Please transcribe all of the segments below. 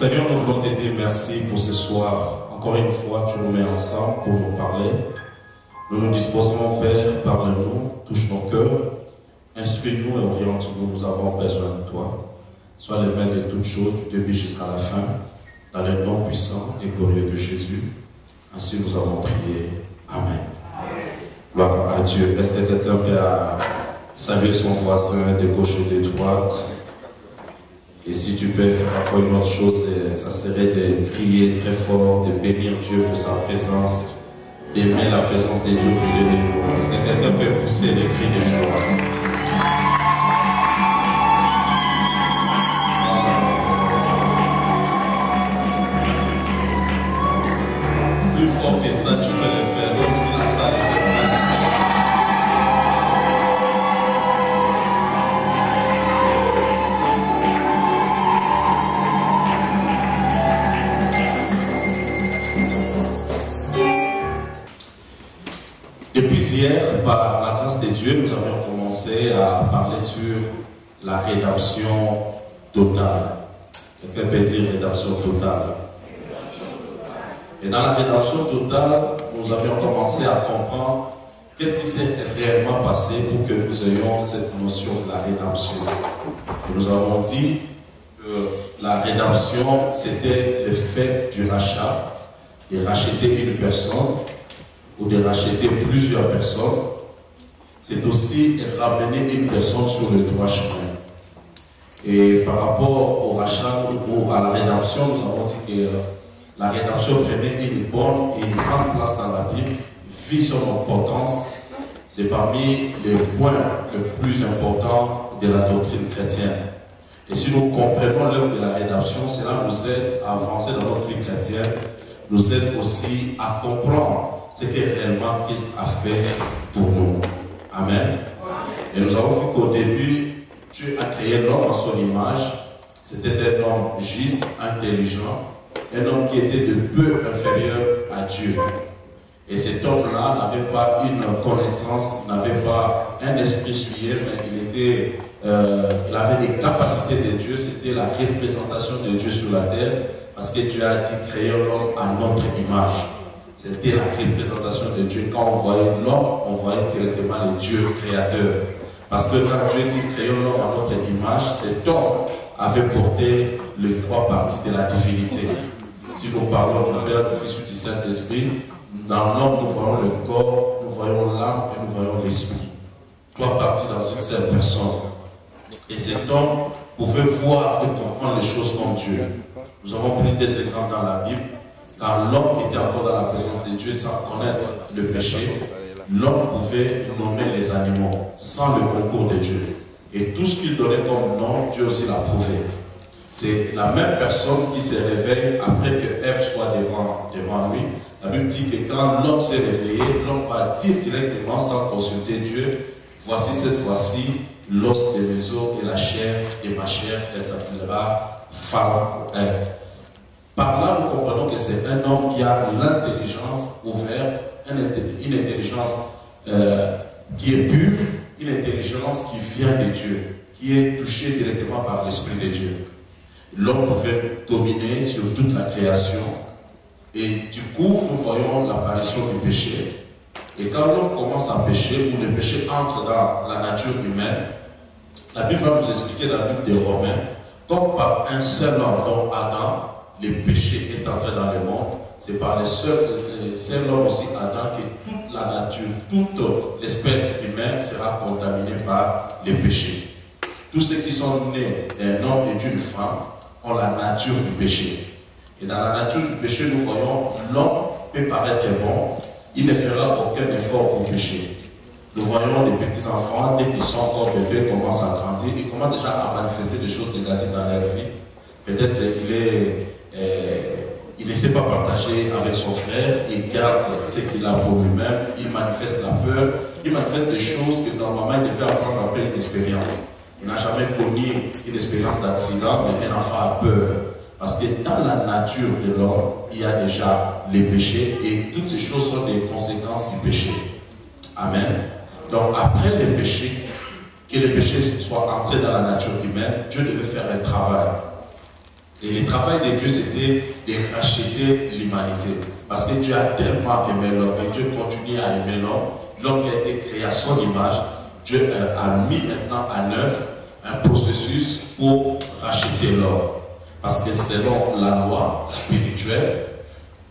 Seigneur, nous voulons te dire merci pour ce soir. Encore une fois, tu nous mets ensemble pour nous parler. Nous nous disposons, Père, parle-nous, touche nos cœurs, instruis-nous et oriente-nous. Nous avons besoin de toi. Sois le maître de toutes choses, du début jusqu'à la fin, dans le nom puissant et glorieux de Jésus. Ainsi nous avons prié. Amen. Gloire à Dieu. Est-ce que quelqu'un peut saluer son voisin de gauche ou de droite? Et si tu peux faire encore une autre chose, ça serait de crier très fort, de bénir Dieu pour sa présence, d'aimer la présence de Dieu au milieu de nous. Est-ce que quelqu'un peut pousser les cris de joie? Plus fort que ça, tu peux le faire. Donc si la salle est Depuis hier, par la grâce de Dieu, nous avions commencé à parler sur la rédemption totale. Quelqu'un peut dire rédemption totale. Et dans la rédemption totale, nous avions commencé à comprendre qu'est-ce qui s'est réellement passé pour que nous ayons cette notion de la rédemption. Et nous avons dit que la rédemption, c'était le fait du rachat, de racheter une personne ou de racheter plusieurs personnes. C'est aussi ramener une personne sur le droit chemin. Et par rapport au rachat ou à la rédemption, nous avons dit que la rédemption prenait une bonne et une grande place dans la Bible, vit son importance. C'est parmi les points les plus importants de la doctrine chrétienne. Et si nous comprenons l'œuvre de la rédemption, cela nous aide à avancer dans notre vie chrétienne, nous aide aussi à comprendre ce que réellement Christ a fait pour nous. Amen. Et nous avons vu qu'au début, Dieu a créé l'homme à son image. C'était un homme juste, intelligent, un homme qui était de peu inférieur à Dieu. Et cet homme-là n'avait pas une connaissance, n'avait pas un esprit souillé, mais il avait des capacités de Dieu. C'était la représentation de Dieu sur la terre, parce que Dieu a dit créer l'homme à notre image. C'était la représentation de Dieu. Quand on voyait l'homme, on voyait directement le Dieu créateur. Parce que quand Dieu dit créons l'homme à notre image, cet homme avait porté les trois parties de la divinité. Si nous parlons du Père, du Fils et du Saint-Esprit, dans l'homme, nous voyons le corps, nous voyons l'âme et nous voyons l'esprit. Trois parties dans une seule personne. Et cet homme pouvait voir et comprendre les choses comme Dieu. Nous avons pris des exemples dans la Bible. Quand l'homme était encore dans la présence de Dieu sans connaître le péché, l'homme pouvait nommer les animaux sans le concours de Dieu. Et tout ce qu'il donnait comme nom, Dieu aussi l'a prouvé. C'est la même personne qui se réveille après que Ève soit devant lui. La Bible dit que quand l'homme s'est réveillé, l'homme va dire directement sans consulter Dieu, voici cette fois-ci l'os de mes os et la chair de ma chair, elle s'appellera femme Ève. Par là, nous comprenons que c'est un homme qui a l'intelligence ouverte, une intelligence qui est pure, une intelligence qui vient de Dieu, qui est touchée directement par l'Esprit de Dieu. L'homme pouvait dominer sur toute la création. Et du coup, nous voyons l'apparition du péché. Et quand l'homme commence à pécher, ou le péché entre dans la nature humaine, la Bible va nous expliquer dans la Bible des Romains, comme par un seul homme, donc Adam, le péché est entré dans le monde. C'est par le seul homme aussi, Adam, que toute la nature, toute l'espèce humaine sera contaminée par le péché. Tous ceux qui sont nés d'un homme et d'une femme ont la nature du péché. Et dans la nature du péché, nous voyons l'homme peut paraître bon, il ne fera aucun effort pour pécher. Nous voyons les petits enfants, dès qu'ils sont encore bébés, commencent à grandir, ils commencent déjà à manifester des choses négatives dans leur vie. Peut-être il ne sait pas partager avec son frère, il garde ce qu'il a pour lui-même, il manifeste la peur, il manifeste des choses que normalement il devait apprendre après une expérience. Il n'a jamais connu une expérience d'accident, mais un enfant a peur. Parce que dans la nature de l'homme, il y a déjà les péchés et toutes ces choses sont des conséquences du péché. Amen. Donc après les péchés, que les péchés soient entrés dans la nature humaine, Dieu devait faire un travail. Et le travail de Dieu, c'était de racheter l'humanité. Parce que Dieu a tellement aimé l'homme et Dieu continue à aimer l'homme. L'homme qui a été créé à son image, Dieu a mis maintenant en œuvre un processus pour racheter l'homme. Parce que selon la loi spirituelle,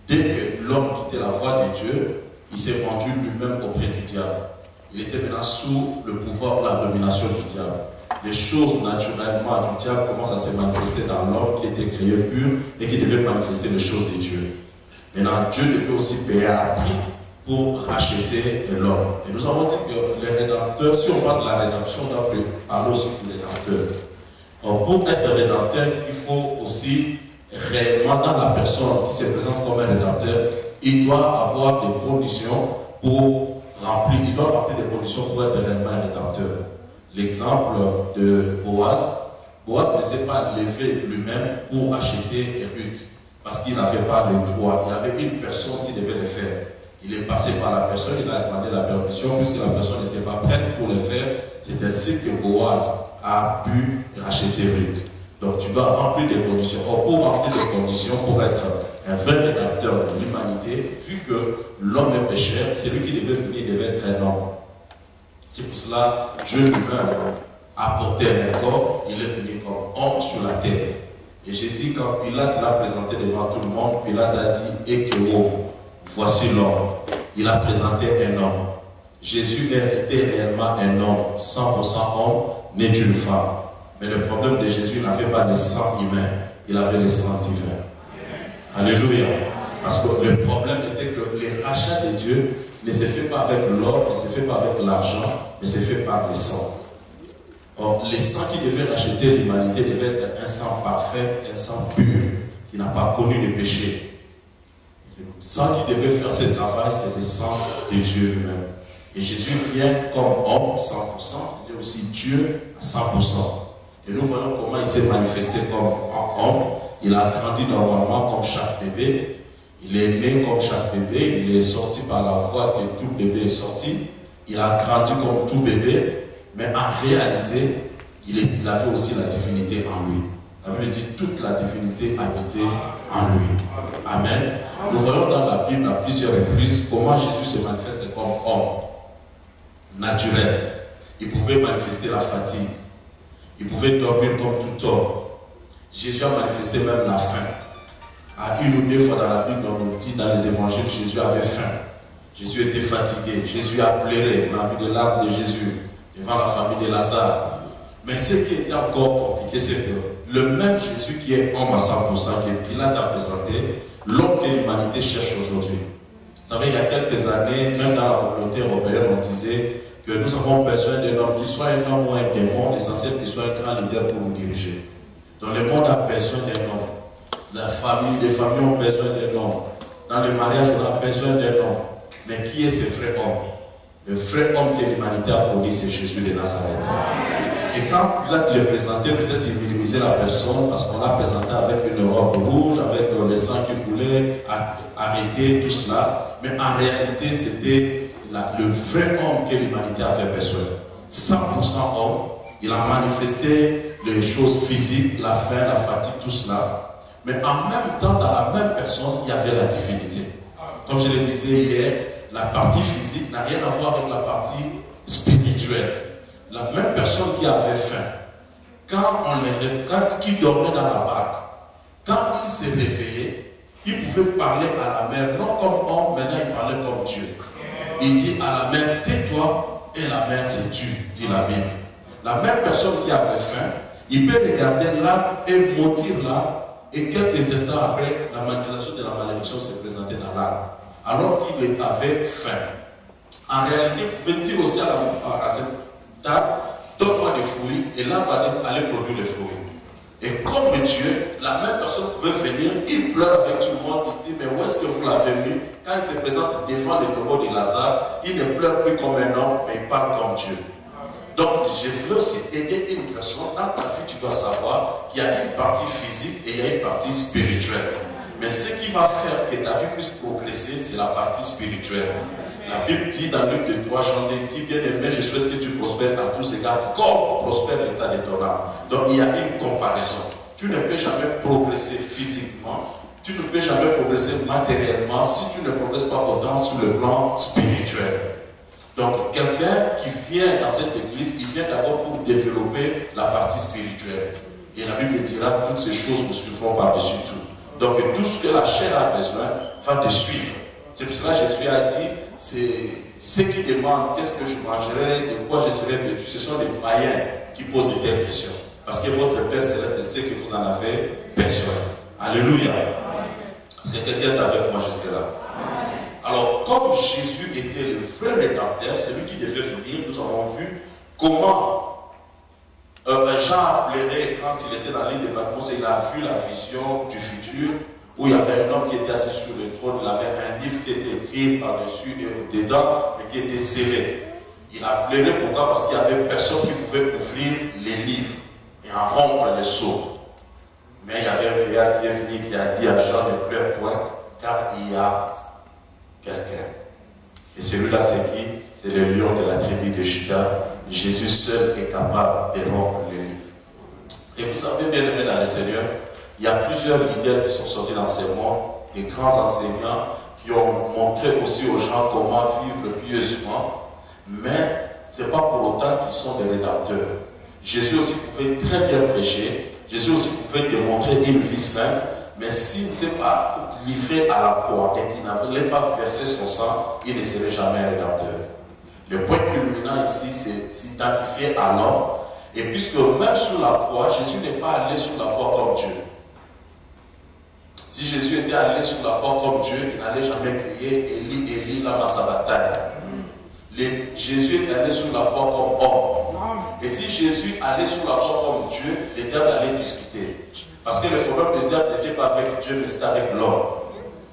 dès que l'homme quittait la voie de Dieu, il s'est vendu lui-même auprès du diable. Il était maintenant sous le pouvoir, la domination du diable. Les choses naturellement du diable commencent à se manifester dans l'homme qui était créé pur et qui devait manifester les choses de Dieu. Maintenant, Dieu devait aussi payer un prix pour racheter l'homme. Et nous avons dit que les rédempteurs, si on parle de la rédemption, on doit parler aussi du rédempteur. Alors, pour être rédempteur, il faut aussi réellement dans la personne qui se présente comme un rédempteur, il doit avoir des conditions pour remplir, il doit remplir des conditions pour être réellement un rédempteur. L'exemple de Boaz, Boaz ne s'est pas levé lui-même pour acheter Ruth, parce qu'il n'avait pas le droit, il y avait une personne qui devait le faire. Il est passé par la personne, il a demandé la permission, puisque la personne n'était pas prête pour le faire. C'est ainsi que Boaz a pu racheter Ruth. Donc tu dois remplir des conditions. Or, pour remplir des conditions, pour être un vrai rédempteur de l'humanité, vu que l'homme est pécheur, celui qui devait venir devait être un homme. C'est pour cela que Dieu lui-même a porté un corps, il est venu comme homme sur la terre. Et j'ai dit, quand Pilate l'a présenté devant tout le monde, Pilate a dit, Ekeo, voici l'homme. Il a présenté un homme. Jésus était réellement un homme, 100% homme, né d'une femme. Mais le problème de Jésus, il n'avait pas le sang humain, il avait le sang divin. Alléluia. Parce que le problème était que les rachats de Dieu ne se fait pas avec l'or, ne se fait pas avec l'argent, mais se fait par le sang. Or, le sang qui devait racheter l'humanité devait être un sang parfait, un sang pur, qui n'a pas connu de péché. Le sang qui devait faire ce travail, c'est le sang de Dieu lui-même. Et Jésus vient comme homme 100%, il est aussi Dieu à 100%. Et nous voyons comment il s'est manifesté comme homme. Il a grandi normalement comme chaque bébé. Il est né comme chaque bébé. Il est sorti par la voie que tout bébé est sorti. Il a grandi comme tout bébé. Mais en réalité, il avait aussi la divinité en lui. La Bible dit toute la divinité habitait en lui. Amen. Nous voyons dans la Bible à plusieurs reprises comment Jésus se manifeste comme homme naturel. Il pouvait manifester la fatigue. Il pouvait dormir comme tout homme. Jésus a manifesté même la faim. À une ou deux fois dans la Bible, on nous dit dans les évangiles, Jésus avait faim. Jésus était fatigué. Jésus a pleuré. On a vu des larmes de Jésus devant la famille de Lazare. Mais ce qui était encore compliqué, c'est que le même Jésus qui est homme à 100%, que Pilate a présenté, l'homme que l'humanité cherche aujourd'hui. Vous savez, il y a quelques années, même dans la communauté européenne, on disait que nous avons besoin d'un homme, qu'il soit un homme ou un démon, l'essentiel qu'il soit un grand leader pour nous diriger. Donc le monde a besoin d'un homme. Les familles ont besoin d'un homme. Dans le mariage, on a besoin d'un homme. Mais qui est ce vrai homme? Le vrai homme que l'humanité a connu, c'est Jésus de Nazareth. Et quand Pilate le présentait, peut-être il minimisait la personne parce qu'on l'a présenté avec une robe rouge, avec le sang qui coulait, arrêté, tout cela. Mais en réalité, c'était le vrai homme que l'humanité avait besoin. 100% homme. Il a manifesté les choses physiques, la faim, la fatigue, tout cela. Mais en même temps, dans la même personne, il y avait la divinité. Comme je le disais hier, la partie physique n'a rien à voir avec la partie spirituelle. La même personne qui avait faim, qui dormait dans la barque, quand il s'est réveillé, il pouvait parler à la mer, non comme homme, maintenant il parlait comme Dieu. Il dit à la mer, tais-toi, et la mer c'est tu, dit la Bible. La même personne qui avait faim, il peut regarder là et monter là, et quelques instants après, la manifestation de la malédiction s'est présentée dans l'arbre. Alors qu'il avait faim. En réalité, vous pouvez dire aussi à cette table, donne-moi des fruits, et là, va aller produire les fruits. Et comme Dieu, la même personne pouvait venir, il pleure avec tout le monde, il dit, mais où est-ce que vous l'avez mis? Quand il se présente devant le tombeau de Lazare, il ne pleure plus comme un homme, mais il parle comme Dieu. Donc, je veux aussi aider une personne. Dans ta vie, tu dois savoir qu'il y a une partie physique et il y a une partie spirituelle. Mais ce qui va faire que ta vie puisse progresser, c'est la partie spirituelle. La Bible dit dans Luc 3, Jean dit, bien aimé, je souhaite que tu prospères à tous égards, comme prospère l'état de ton âme. Donc, il y a une comparaison. Tu tu ne peux jamais progresser physiquement, tu ne peux jamais progresser matériellement si tu ne progresses pas autant sur le plan spirituel. Donc, quelqu'un qui vient dans cette église, il vient d'abord pour développer la partie spirituelle. Et la Bible dira, toutes ces choses vous suivront par-dessus tout. Donc, tout ce que la chair a besoin va te suivre. C'est pour cela que Jésus a dit, c'est ceux qui demandent qu'est-ce que je mangerai, de quoi je serai vêtu, ce sont les païens qui posent de telles questions. Parce que votre Père Céleste sait que vous en avez besoin. Alléluia. Est-ce que quelqu'un est avec moi jusque-là? Alors, comme Jésus était le vrai rédempteur, celui qui devait venir, nous avons vu comment Jean a pleuré quand il était dans l'île de Patmos et il a vu la vision du futur où il y avait un homme qui était assis sur le trône, il avait un livre qui était écrit par-dessus et dedans, mais qui était scellé. Il a pleuré pourquoi? Parce qu'il n'y avait personne qui pouvait ouvrir les livres et en rompre les sceaux. Mais il y avait un vieillard qui est venu qui a dit à Jean, ne pleure point, car il y a quelqu'un. Et celui-là, c'est qui? C'est le lion de la tribu de Juda. Jésus seul est capable de rompre les livres. Et vous savez, bien aimé dans le Seigneur, il y a plusieurs leaders qui sont sortis dans ces mondes, des grands enseignants qui ont montré aussi aux gens comment vivre pieusement, mais ce n'est pas pour autant qu'ils sont des rédempteurs. Jésus aussi pouvait très bien prêcher, Jésus aussi pouvait démontrer une vie sainte, mais s'il ne s'est pas livré à la croix et qu'il n'avait pas versé son sang, il ne serait jamais un rédempteur. Le point culminant ici, c'est s'identifier à l'homme. Et puisque même sur la croix, Jésus n'est pas allé sur la croix comme Dieu. Si Jésus était allé sur la croix comme Dieu, il n'allait jamais crier Élie, Élie, lama sabachthani. Jésus est allé sur la croix comme homme. Et si Jésus allait sur la croix comme Dieu, le diable allait discuter. Parce que le problème du diable n'était pas avec Dieu, mais c'était avec l'homme.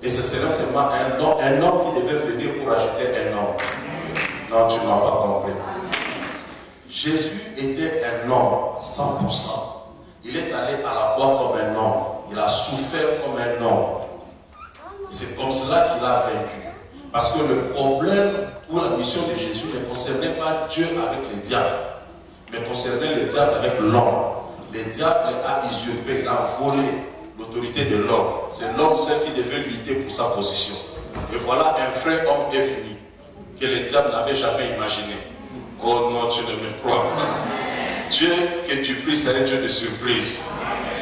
Et ce serait seulement un homme qui devait venir pour acheter un homme. Non, tu ne m'as pas compris. Jésus était un homme, 100%. Il est allé à la croix comme un homme. Il a souffert comme un homme. C'est comme cela qu'il a vaincu. Parce que le problème ou la mission de Jésus ne concernait pas Dieu avec le diable, mais concernait le diable avec l'homme. Le diable a usurpé, il a volé l'autorité de l'homme. C'est l'homme seul qui devait lutter pour sa position. Et voilà un vrai homme est venu, que le diable n'avait jamais imaginé. Oh non, tu ne me crois pas. Dieu que tu pries, c'est un Dieu de surprise.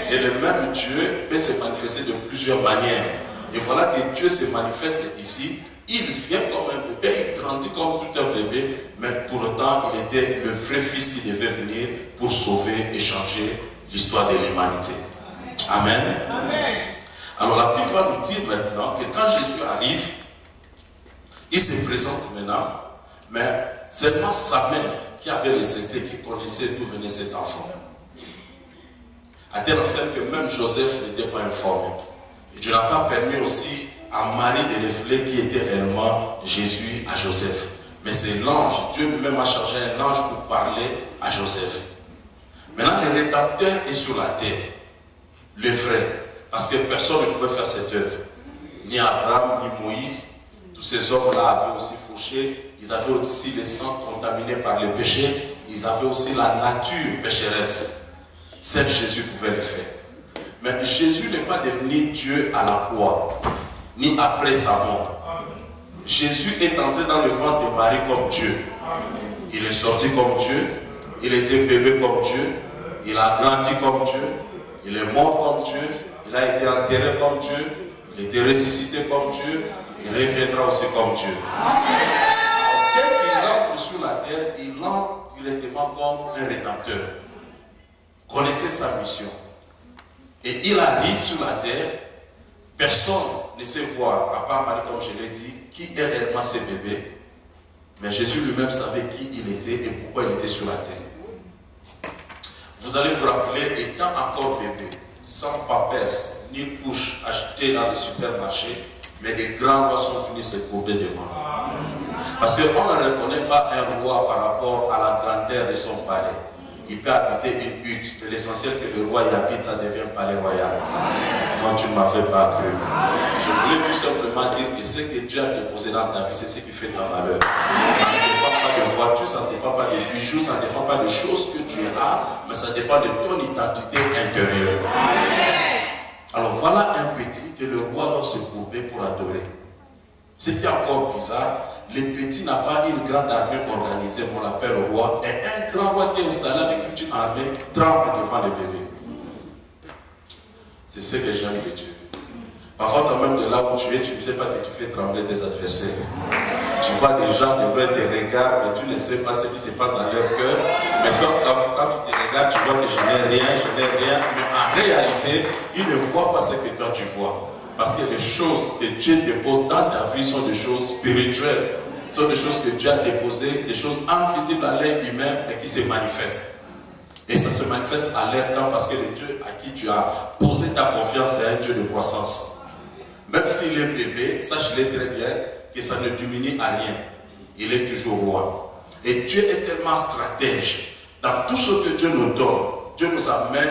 Et le même Dieu peut se manifester de plusieurs manières. Et voilà que Dieu se manifeste ici. Il vient comme un bébé, il grandit comme tout un bébé, mais pour autant, il était le vrai fils qui devait venir pour sauver et changer l'histoire de l'humanité. Amen. Amen. Alors la Bible va nous dire maintenant que quand Jésus arrive, il se présente maintenant, mais seulement sa mère qui avait le secret, qui connaissait d'où venait cet enfant. À tel enseigne que même Joseph n'était pas informé. Et Dieu n'a pas permis aussi à Marie de révéler qui était réellement Jésus à Joseph. Mais c'est l'ange, Dieu lui-même a chargé un ange pour parler à Joseph. Maintenant, le rédempteur est sur la terre, le vrai, parce que personne ne pouvait faire cette œuvre. Ni Abraham, ni Moïse, tous ces hommes-là avaient aussi fauché, ils avaient aussi le sang contaminé par le péché, ils avaient aussi la nature pécheresse. Seul Jésus pouvait le faire. Mais Jésus n'est pas devenu Dieu à la croix, ni après sa mort. Jésus est entré dans le ventre de Marie comme Dieu. Il est sorti comme Dieu, il était bébé comme Dieu, il a grandi comme Dieu, il est mort comme Dieu, il a été enterré comme Dieu, il a été ressuscité comme Dieu, il reviendra aussi comme Dieu. Dès qu'il entre sur la terre, il entre directement comme un rédempteur. Connaissez sa mission. Et il arrive sur la terre, personne ne sait voir, à part Marie, comme je l'ai dit, qui est réellement ce bébé. Mais Jésus lui-même savait qui il était et pourquoi il était sur la terre. Vous allez vous rappeler, étant encore bébé, sans pampers ni couche achetées dans le supermarché, mais des grands rois sont venus se courber devant lui. Parce qu'on ne reconnaît pas un roi par rapport à la grandeur de son palais. Il peut habiter une hutte, mais l'essentiel que le roi y habite, ça devient un palais royal. Non, tu ne m'avais pas cru. Je voulais tout simplement dire que ce que Dieu a déposé dans ta vie, c'est ce qui fait ta valeur. Ça ne dépend pas de voiture. voiture, ça ne dépend pas des bijoux, ça ne dépend pas des choses que tu as, mais ça dépend de ton identité intérieure. Alors voilà un petit que le roi doit se courber pour adorer. Ce qui est encore bizarre, le petit n'a pas une grande armée organisée, on l'appelle le roi, et un grand roi qui est installé avec toute une armée tremble devant le bébé. C'est ce que j'aime de Dieu. Parfois, toi-même, de là où tu es, tu ne sais pas que tu fais trembler tes adversaires. Tu vois des gens devant tes regards, mais tu ne sais pas ce qui se passe dans leur cœur. Mais quand tu te regardes, tu vois que je n'ai rien. Mais en réalité, ils ne voient pas ce que toi tu vois. Parce que les choses que Dieu dépose dans ta vie sont des choses spirituelles. Ce sont des choses que Dieu a déposées, des choses invisibles à l'œil humain et qui se manifestent. Et ça se manifeste à l'air temps parce que le Dieu à qui tu as posé ta confiance est un Dieu de croissance. Même s'il est bébé, sache-le très bien que ça ne diminue à rien. Il est toujours roi. Et Dieu est tellement stratège. Dans tout ce que Dieu nous donne, Dieu nous amène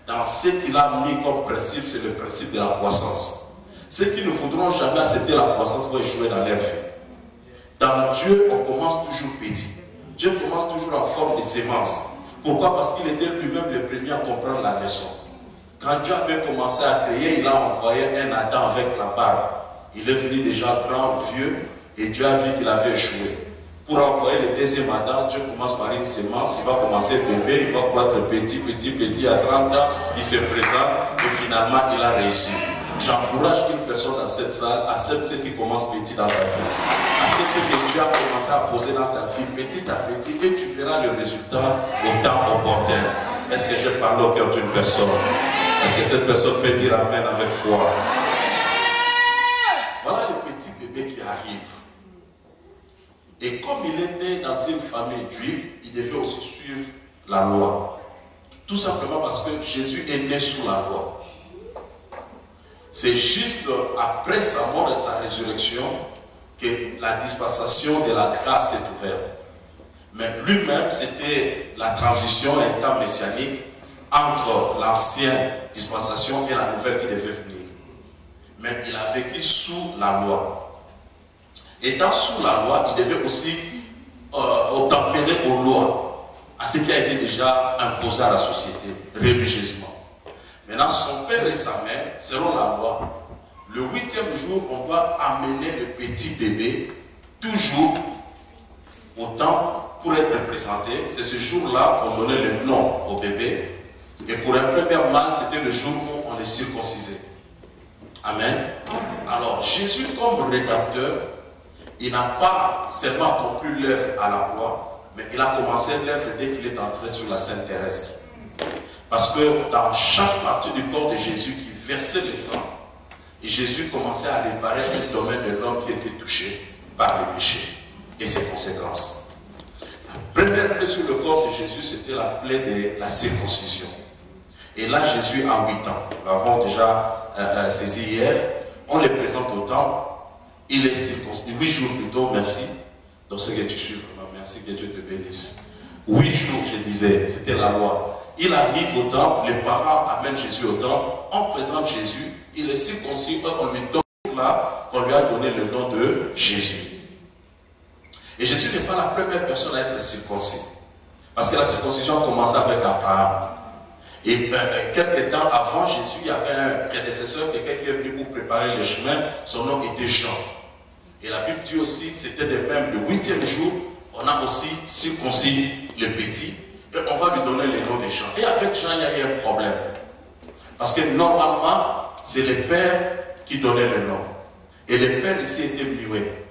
dans ce qu'il a mis comme principe, c'est le principe de la croissance. Ceux qui ne voudront jamais accepter la croissance vont échouer dans leur vie. Dans Dieu, on commence toujours petit. Dieu commence toujours en forme de sémence. Pourquoi? Parce qu'il était lui-même le premier à comprendre la leçon. Quand Dieu avait commencé à créer, il a envoyé un Adam avec la barbe. Il est venu déjà grand, vieux, et Dieu a vu qu'il avait échoué. Pour envoyer le deuxième Adam, Dieu commence par une sémence, il va commencer bébé, il va croître petit, à 30 ans, il se présente, et finalement il a réussi. J'encourage une personne dans cette salle, accepte ce qui commence petit dans ta vie. Accepte ce que Dieu a commencé à poser dans ta vie, petit à petit, et tu verras le résultat au temps opportun. Est-ce que je parle au cœur d'une personne? Est-ce que cette personne peut dire Amen avec foi? Voilà le petit bébé qui arrive. Et comme il est né dans une famille juive, il devait aussi suivre la loi. Tout simplement parce que Jésus est né sous la loi. C'est juste après sa mort et sa résurrection que la dispensation de la grâce est ouverte. Mais lui-même, c'était la transition, un temps messianique entre l'ancienne dispensation et la nouvelle qui devait venir. Mais il a vécu sous la loi. Étant sous la loi, il devait aussi obtempérer aux lois, à ce qui a été déjà imposé à la société, religieusement. Maintenant, son père et sa mère, selon la loi, le 8e jour, on doit amener le petit bébé, toujours au temple, pour être présenté. C'est ce jour-là qu'on donnait le nom au bébé. Et pour un premier mâle, c'était le jour où on le circoncisait. Amen. Alors, Jésus, comme rédempteur, il n'a pas seulement accompli l'œuvre à la croix, mais il a commencé l'œuvre dès qu'il est entré sur la Sainte Thérèse. Parce que dans chaque partie du corps de Jésus qui versait le sang, et Jésus commençait à réparer le domaine de l'homme qui était touché par le péché et ses conséquences. La première plaie sur le corps de Jésus, c'était la plaie de la circoncision. Et là, Jésus a 8 ans. Nous l'avons déjà saisi hier. On le présente au temple. Il est circoncis. 8 jours plutôt, merci. Donc, ce que tu suis vraiment, merci, que Dieu te bénisse. 8 jours, je disais, c'était la loi. Il arrive au temple, les parents amènent Jésus au temple, on présente Jésus, il est circoncis, on lui donne là, on lui a donné le nom de Jésus. Et Jésus n'est pas la première personne à être circoncis. Parce que la circoncision a commencé avec Abraham. Et quelques temps avant Jésus, il y avait un prédécesseur, quelqu'un qui est venu pour préparer le chemin, son nom était Jean. Et la Bible dit aussi, c'était de même le 8e jour, on a aussi circoncis le petit, et on va lui donner le nom de Jean. Et avec Jean, il y a eu un problème. Parce que normalement, c'est le père qui donnait le nom. Et le père ici était muet.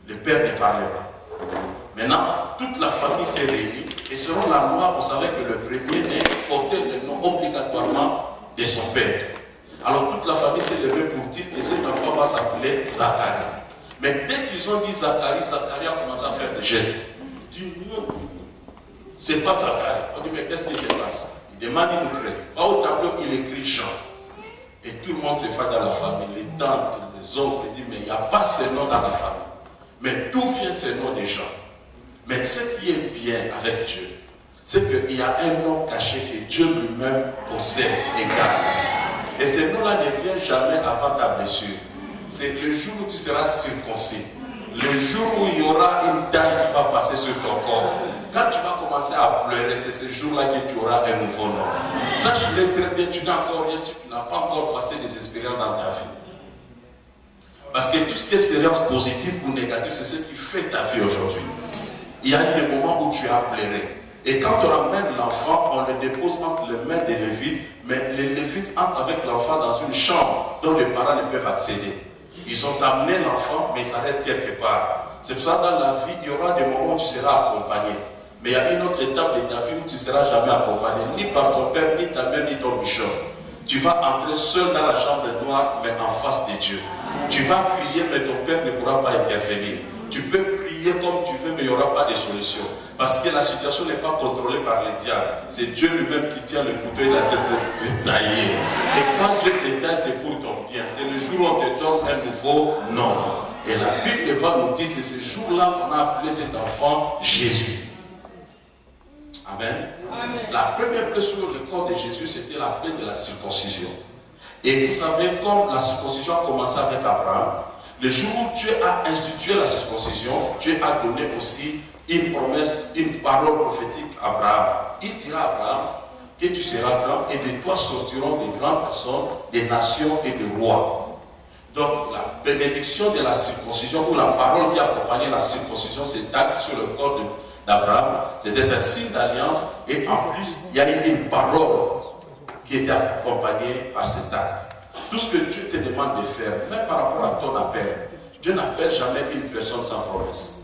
Le père ne parlait pas. Maintenant, toute la famille s'est réunie, et selon la loi, on savait que le premier-né portait le nom obligatoirement de son père. Alors toute la famille s'est levée pour dire que cet enfant va s'appeler Zacharie. Mais dès qu'ils ont dit Zacharie, Zacharie a commencé à faire des gestes. Il dit non, c'est pas Zacharie. On dit mais qu'est-ce qui se passe? Il demande une craie. Va au tableau, il écrit Jean. Et tout le monde se fait dans la famille. Les tantes, les oncles, ils disent mais il n'y a pas ce nom dans la famille. Mais d'où vient ce nom de Jean? Mais ce qui est bien avec Dieu, c'est qu'il y a un nom caché que Dieu lui-même possède et garde. Et ce nom-là ne vient jamais avant ta blessure. C'est le jour où tu seras circoncis. Le jour où il y aura une taille qui va passer sur ton corps, quand tu vas commencer à pleurer, c'est ce jour-là que tu auras un nouveau nom. Sache-le très bien, tu n'as encore rien su, tu n'as pas encore passé des expériences dans ta vie. Parce que tout ce qui est expérience positive ou négative, c'est ce qui fait ta vie aujourd'hui. Il y a eu des moments où tu as pleuré. Et quand on ramène l'enfant, on le dépose entre les mains des Lévites, mais les Lévites entrent avec l'enfant dans une chambre dont les parents ne peuvent accéder. Ils ont amené l'enfant, mais ils s'arrêtent quelque part. C'est pour ça que dans la vie, il y aura des moments où tu seras accompagné. Mais il y a une autre étape de ta vie où tu ne seras jamais accompagné, ni par ton père, ni ta mère, ni ton bishop. Tu vas entrer seul dans la chambre noire, mais en face de Dieu. Tu vas crier, mais ton père ne pourra pas intervenir. Tu peux prier comme tu veux, mais il n'y aura pas de solution. Parce que la situation n'est pas contrôlée par les diables. C'est Dieu lui-même qui tient le couteau et la tête taillée. Et quand Dieu te taille, c'est pour ton bien. C'est le jour où on te donne un nouveau nom. Et la Bible va nous dire, c'est ce jour-là qu'on a appelé cet enfant Jésus. Amen. Amen. La première plaie sur le corps de Jésus, c'était la plaie de la circoncision. Et vous savez, comme la circoncision a commencé avec Abraham, le jour où Dieu a institué la circoncision, Dieu a donné aussi une promesse, une parole prophétique à Abraham. Il dira à Abraham que tu seras grand et de toi sortiront des grandes personnes, des nations et des rois. Donc la bénédiction de la circoncision ou la parole qui accompagnait la circoncision s'est acte sur le corps d'Abraham. C'était un signe d'alliance et en plus il y a eu une parole qui était accompagnée par cet acte. Tout ce que Dieu te demande de faire, même par rapport à ton appel, Dieu n'appelle jamais une personne sans promesse.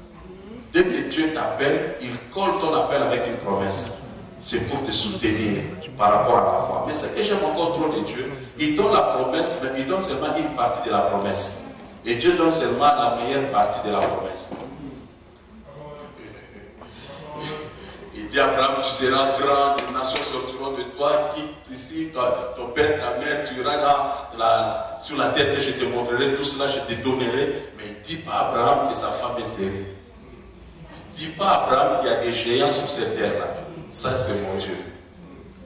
Dès que Dieu t'appelle, il colle ton appel avec une promesse. C'est pour te soutenir par rapport à la foi. Mais ce que j'aime encore trop de Dieu, il donne la promesse, mais il donne seulement une partie de la promesse. Et Dieu donne seulement la meilleure partie de la promesse. Il dit à Abraham, tu seras grand, les nations sortiront de toi, quitte ici, ton père, ta mère, tu iras sur la terre, je te montrerai tout cela, je te donnerai. Mais il ne dit pas à Abraham que sa femme est stérile. Il ne dit pas à Abraham qu'il y a des géants sur cette terre-là. Ça, c'est mon Dieu.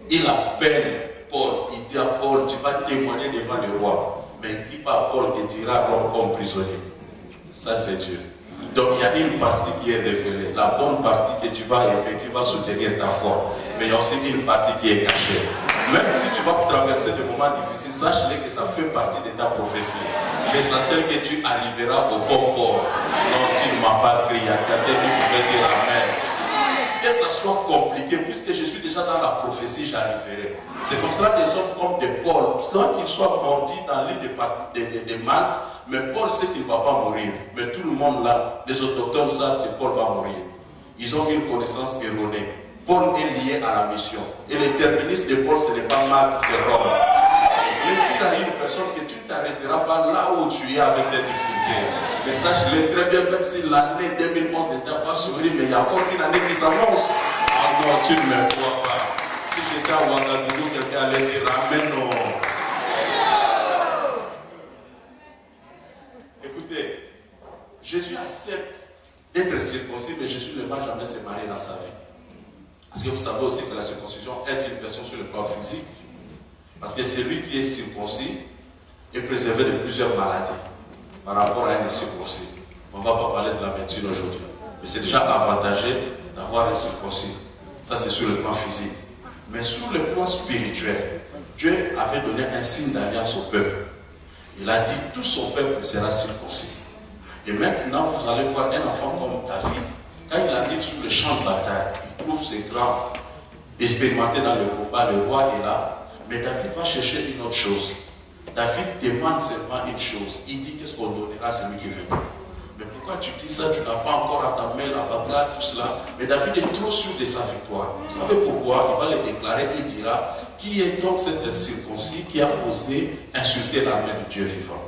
Il appelle Paul, il dit à Paul, tu vas témoigner devant le roi. Mais il ne dit pas à Paul que tu iras à Rome comme prisonnier. Ça, c'est Dieu. Donc il y a une partie qui est révélée, la bonne partie que tu vas aider, qui va soutenir ta foi. Mais il y a aussi une partie qui est cachée. Même si tu vas traverser des moments difficiles, sache-le que ça fait partie de ta prophétie. L'essentiel que tu arriveras au bon port. Non, tu ne m'as pas crié, il y a quelqu'un qui pouvait dire Amen. Que ça soit compliqué, puisque je suis déjà dans la prophétie, j'arriverai. C'est comme ça des hommes comme des Paul, sans qu'ils soient mordus dans l'île de Malte, mais Paul sait qu'il ne va pas mourir. Mais tout le monde là, les autochtones savent que Paul va mourir. Ils ont une connaissance erronée. Paul est lié à la mission. Et le terminus de Paul, ce n'est pas Malte, c'est Rome. Mais dis à une personne que tu ne t'arrêteras pas là où tu es avec des difficultés. Mais sache-le très bien, même si l'année 2011 n'était pas sourire, mais il y a encore une année qui s'annonce. Ah non, tu ne me crois pas. Si j'étais à Ouagadougou, quelqu'un allait dire Amen. Non. Écoutez, Jésus accepte d'être circoncis, mais Jésus ne va jamais se marier dans sa vie. Parce que vous savez aussi que la circoncision aide une personne sur le plan physique. Parce que celui qui est circoncis est préservé de plusieurs maladies par rapport à un incirconcis. On ne va pas parler de la médecine aujourd'hui. Mais c'est déjà avantageux d'avoir un circoncis. Ça, c'est sur le plan physique. Mais sur le plan spirituel, Dieu avait donné un signe d'alliance au peuple. Il a dit, tout son peuple sera circoncis. Et maintenant, vous allez voir un enfant comme David. Quand il arrive sur le champ de bataille, il trouve ses grands expérimentés dans le combat, le roi est là. Mais David va chercher une autre chose. David demande seulement une chose. Il dit qu'est-ce qu'on donnera à celui qui veut. Mais pourquoi tu dis ça? Tu n'as pas encore entamé la bataille, tout cela. Mais David est trop sûr de sa victoire. Vous savez pourquoi? Il va le déclarer et dira, qui est donc cet incirconcis qui a osé insulter l'armée de Dieu vivant?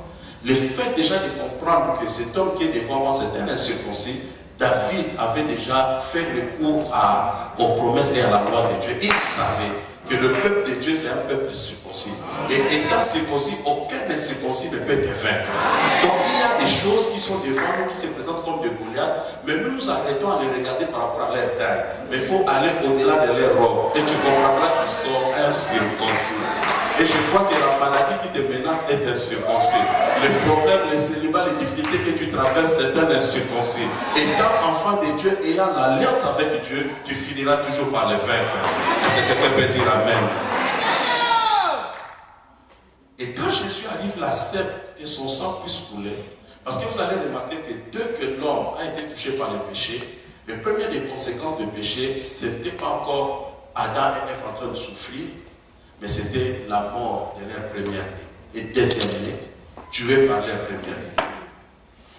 Le fait déjà de comprendre que cet homme qui est devant moi, c'est un incirconcis, David avait déjà fait recours aux promesses et à la loi de Dieu. Il savait que le peuple de Dieu, c'est un peuple circoncis. Et étant circoncis, aucun incirconcis ne peut te vaincre. Donc il y a des choses qui sont devant nous, qui se présentent comme des Goliaths, mais nous nous arrêtons à les regarder par rapport à leur taille. Mais il faut aller au-delà de leur robe. Et tu comprendras qu'ils sont incirconcis. Et je crois que la maladie qui te menace est incirconcis. Le problème, le célibat, les difficultés que tu traverses, c'est un incirconcis. Et quand enfant de Dieu ayant l'alliance avec Dieu, tu finiras toujours par le vaincre. Est-ce que quelqu'un peut dire Amen? Et quand Jésus arrive, il accepte que son sang puisse couler. Parce que vous allez remarquer que dès que l'homme a été touché par le péché, les premières des conséquences du péché, ce n'était pas encore Adam et Ève en train de souffrir, mais c'était la mort de leur premier-né. Et deuxième-né, tué par leur premier-né.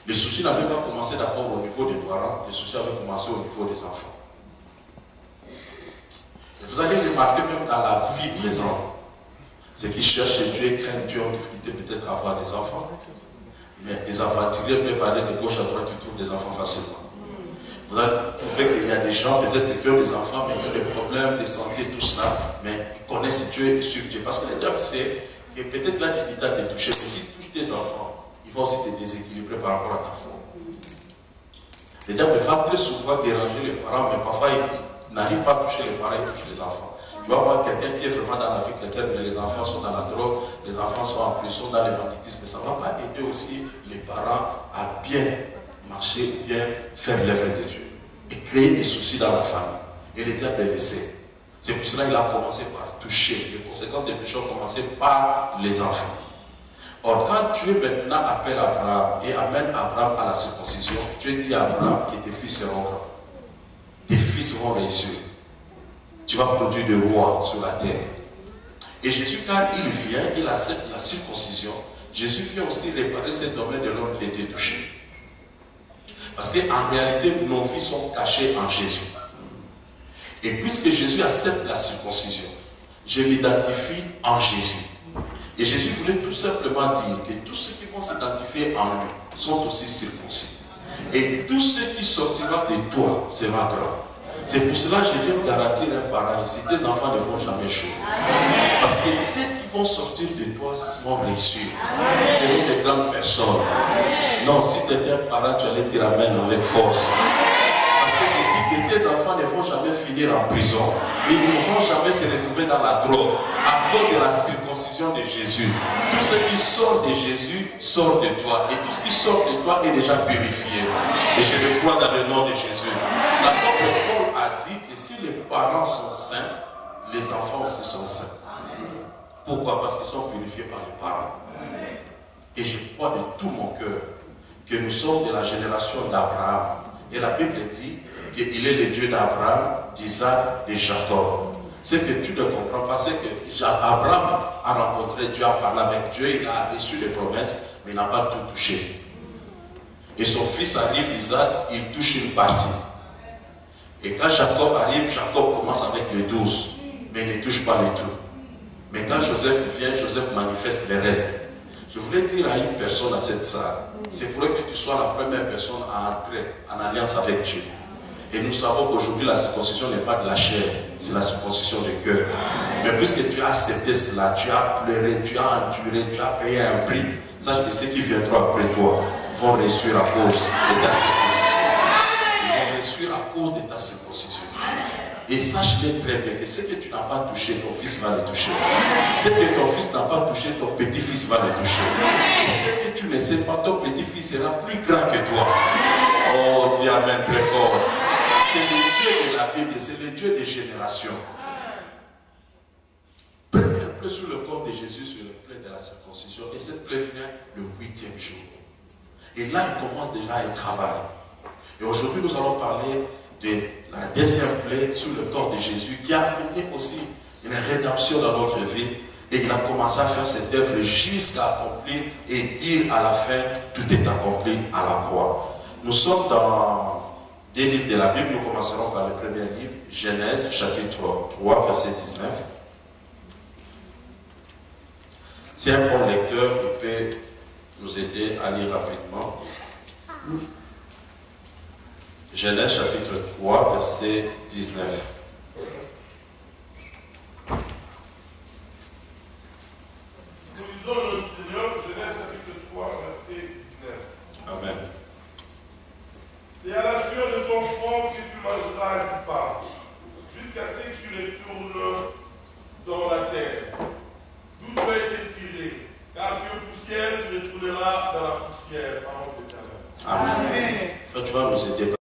Les soucis n'avaient pas commencé d'abord au niveau des parents, les soucis avaient commencé au niveau des enfants. Et vous allez remarquer même dans la vie présente, ceux qui cherchent Dieu et craignent Dieu ont difficulté peut-être à avoir des enfants. Mais les aventuriers peuvent aller de gauche à droite, ils trouvent des enfants facilement. Vous allez trouver qu'il y a des gens peut-être qui ont des enfants, mais qui ont des problèmes de santé, tout cela, mais ils connaissent Dieu et suivent Dieu. Parce que le diable sait que peut-être la difficulté à te toucher, mais s'il touche tes enfants, il va aussi te déséquilibrer par rapport à ta foi. Le diable va très souvent déranger les parents, mais parfois il n'arrive pas à toucher les parents, il touche les enfants. Tu vas voir quelqu'un qui est vraiment dans la vie chrétienne, mais les enfants sont dans la drogue, les enfants sont en prison, dans le banditisme, mais ça ne va pas aider aussi les parents à bien marcher, bien faire l'œuvre de Dieu. Et créer des soucis dans la famille. Et le diable est laissé. C'est pour cela qu'il a commencé par toucher. Les conséquences des péchés ont commencé par les enfants. Or, quand Dieu maintenant appelle Abraham et amène Abraham à la circoncision, Dieu dit à Abraham que tes fils seront grands. Tes fils vont réussir. Tu vas produire des rois sur la terre. Et Jésus, quand il vient, il accepte la circoncision. Jésus vient aussi réparer ce domaine de l'homme qui a été touché. Parce qu'en réalité, nos vies sont cachées en Jésus. Et puisque Jésus accepte la circoncision, je m'identifie en Jésus. Et Jésus voulait tout simplement dire que tous ceux qui vont s'identifier en lui sont aussi circoncis. Et tout ce qui sortira de toi sera grand. C'est pour cela que je viens garantir un parent ici, tes enfants ne vont jamais échouer. Parce que ceux qui vont sortir de toi vont réussir. Seront des grandes personnes. Non, si tu étais un parent, tu allais te ramener avec force. Parce que je dis que tes enfants ne vont jamais finir en prison. Ils ne vont jamais se retrouver dans la drogue à cause de la circoncision de Jésus. Tout ce qui sort de Jésus sort de toi. Et tout ce qui sort de toi est déjà purifié. Et je le crois dans le nom de Jésus. L'apôtre Paul a dit que si les parents sont saints, les enfants aussi sont saints. Pourquoi? Parce qu'ils sont purifiés par les parents. Et je crois de tout mon cœur que nous sommes de la génération d'Abraham. Et la Bible dit qu'il est le Dieu d'Abraham, d'Isaac, de Jacob. Ce que tu ne comprends pas, c'est que Abraham a rencontré Dieu, a parlé avec Dieu, il a reçu les promesses, mais il n'a pas tout touché. Et son fils arrive, Isaac, il touche une partie. Et quand Jacob arrive, Jacob commence avec les 12, mais il ne touche pas les tout. Mais quand Joseph vient, Joseph manifeste les restes. Je voulais dire à une personne à cette salle, c'est pour que tu sois la première personne à entrer en alliance avec Dieu. Et nous savons qu'aujourd'hui la circoncision n'est pas de la chair, c'est la circoncision du cœur. Mais puisque tu as accepté cela, tu as pleuré, tu as enduré, tu as payé un prix, sache que ceux qui viendront après toi vont réussir à cause de ta circoncision. Ils vont réussir à cause de ta circoncision. Et sache-le très bien que ce que tu n'as pas touché, ton fils va le toucher. Ce que ton fils n'a pas touché, ton petit-fils va le toucher. Et ce que tu ne sais pas, ton petit-fils sera plus grand que toi. Oh, dis Amen très fort. C'est le Dieu de la Bible, c'est le Dieu des générations. Prenez un peu sur le corps de Jésus, sur le plaie de la circoncision. Et cette plaie vient le 8e jour. Et là, il commence déjà un travail. Et aujourd'hui, nous allons parler de la deuxième plaie sur le corps de Jésus qui a amené aussi une rédemption dans notre vie. Et il a commencé à faire cette œuvre jusqu'à accomplir et dire à la fin, tout est accompli à la croix. Nous sommes dans des livres de la Bible. Nous commencerons par le premier livre, Genèse, chapitre 3, verset 19. Si un bon lecteur peut nous aider à lire rapidement. Genèse, chapitre 3, verset 19. Nous lisons le Seigneur, Genèse, chapitre 3, verset 19. Amen. C'est à la sueur de ton front que tu mangeras du pain, jusqu'à ce que tu retournes dans la terre, d'où soir, nous étions